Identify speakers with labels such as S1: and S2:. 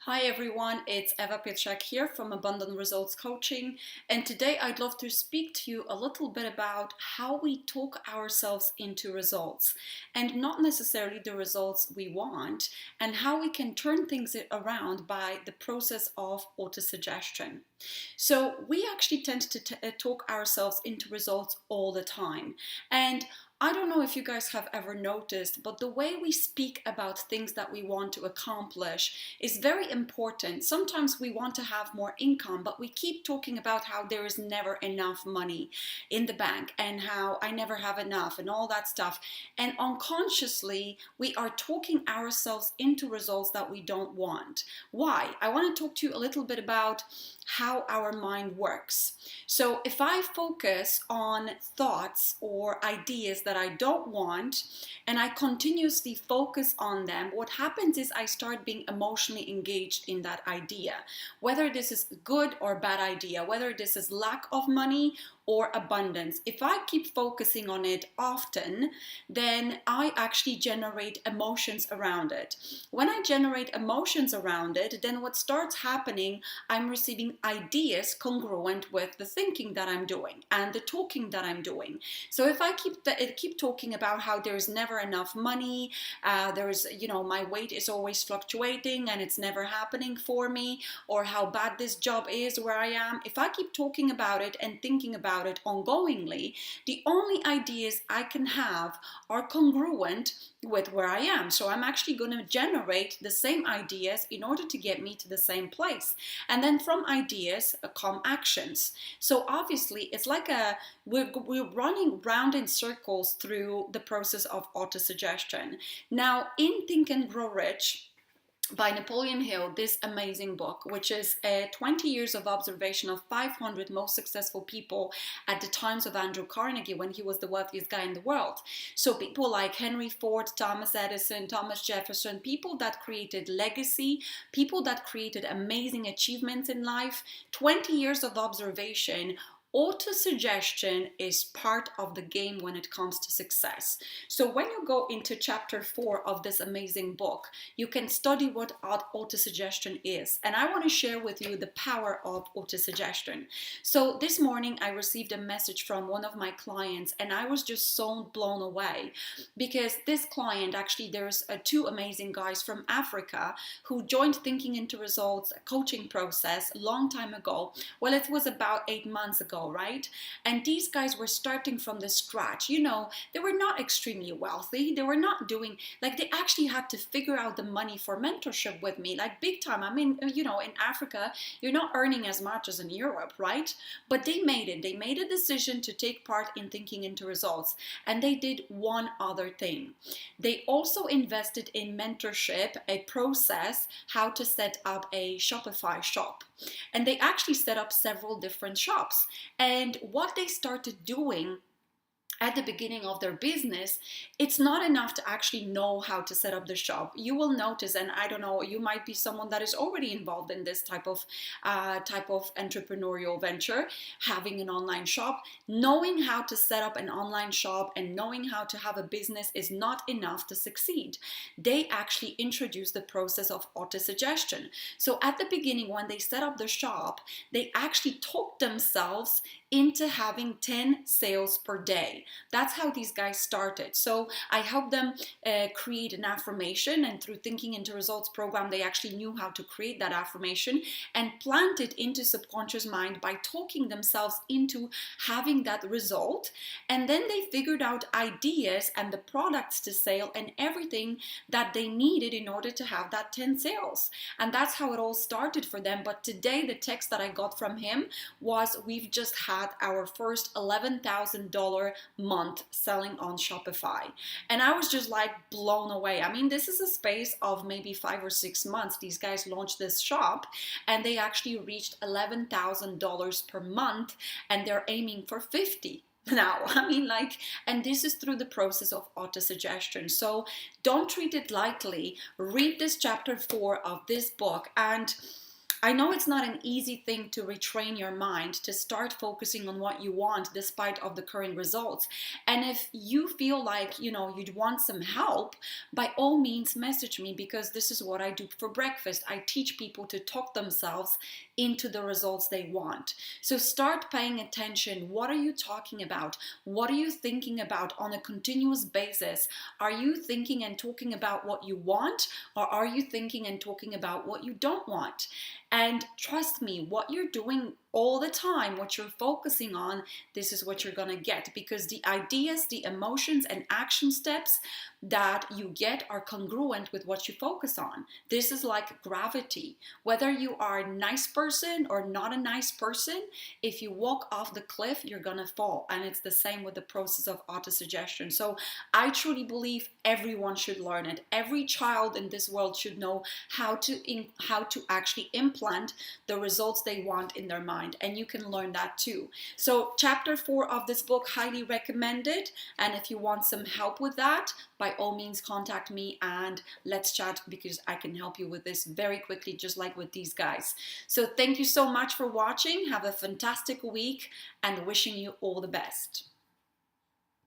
S1: Hi everyone, it's Eva Pietrzak here from Abundant Results Coaching, and today I'd love to speak to you a little bit about how we talk ourselves into results and not necessarily the results we want, and how we can turn things around by the process of autosuggestion. So we actually tend to talk ourselves into results all the time, and I don't know if you guys have ever noticed, but the way we speak about things that we want to accomplish is very important. Sometimes we want to have more income, but we keep talking about how there is never enough money in the bank and how I never have enough and all that stuff. And unconsciously, we are talking ourselves into results that we don't want. Why? I want to talk to you a little bit about how our mind works. So if I focus on thoughts or ideas that I don't want and I continuously focus on them, what happens is I start being emotionally engaged in that idea. Whether this is a good or bad idea, whether this is lack of money or abundance. If I keep focusing on it often, then I actually generate emotions around it. When I generate emotions around it, then what starts happening, I'm receiving ideas congruent with the thinking that I'm doing and the talking that I'm doing. So if I keep talking about how there's never enough money, my weight is always fluctuating and it's never happening for me, or how bad this job is where I am, if I keep talking about it and thinking about it ongoingly, the only ideas I can have are congruent with where I am. So I'm actually going to generate the same ideas in order to get me to the same place. And then from ideas come actions. So obviously it's like we're running round in circles through the process of autosuggestion. Now in Think and Grow Rich by Napoleon Hill, this amazing book, which is 20 years of observation of 500 most successful people at the times of Andrew Carnegie when he was the wealthiest guy in the world. So people like Henry Ford, Thomas Edison, Thomas Jefferson, people that created legacy, people that created amazing achievements in life, 20 years of observation. Autosuggestion is part of the game when it comes to success. So when you go into chapter 4 of this amazing book, you can study what autosuggestion is. And I want to share with you the power of autosuggestion. So this morning I received a message from one of my clients and I was just so blown away because this client, actually there's two amazing guys from Africa who joined Thinking into Results coaching process a long time ago. Well, it was about 8 months ago, right? And these guys were starting from the scratch. They were not extremely wealthy. They were not doing, they actually had to figure out the money for mentorship with me, like big time. I mean, in Africa, you're not earning as much as in Europe, right? But they made it. They made a decision to take part in Thinking into Results. And they did one other thing. They also invested in mentorship, a process, how to set up a Shopify shop. And they actually set up several different shops. And what they started doing at the beginning of their business, it's not enough to actually know how to set up the shop. You will notice, and I don't know, you might be someone that is already involved in this type of entrepreneurial venture, having an online shop. Knowing how to set up an online shop and knowing how to have a business is not enough to succeed. They actually introduced the process of autosuggestion. So at the beginning, when they set up the shop, they actually talked themselves into having 10 sales per day. That's how these guys started. So I helped them create an affirmation, and through Thinking into Results program, they actually knew how to create that affirmation and plant it into subconscious mind by talking themselves into having that result. And then they figured out ideas and the products to sell and everything that they needed in order to have that 10 sales. And that's how it all started for them. But today, the text that I got from him was, we've just had our first $11,000 month selling on Shopify. And I was just blown away. I mean, this is a space of maybe 5 or 6 months. These guys launched this shop and they actually reached $11,000 per month, and they're aiming for 50 now. I mean, and this is through the process of autosuggestion. So don't treat it lightly. Read this chapter 4 of this book, and I know it's not an easy thing to retrain your mind to start focusing on what you want despite of the current results. And if you feel like, you'd want some help, by all means message me, because this is what I do for breakfast. I teach people to talk themselves into the results they want. So start paying attention. What are you talking about? What are you thinking about on a continuous basis? Are you thinking and talking about what you want, or are you thinking and talking about what you don't want? And trust me, what you're doing all the time, what you're focusing on, this is what you're going to get, because the ideas, the emotions, and action steps that you get are congruent with what you focus on. This is like gravity. Whether you are a nice person or not a nice person, if you walk off the cliff, you're going to fall. And it's the same with the process of autosuggestion. So I truly believe everyone should learn it. Every child in this world should know how to actually implant the results they want in their mind. And you can learn that too. So chapter 4 of this book, highly recommended. And if you want some help with that, by all means contact me and let's chat, because I can help you with this very quickly, just like with these guys. So thank you so much for watching. Have a fantastic week and wishing you all the best.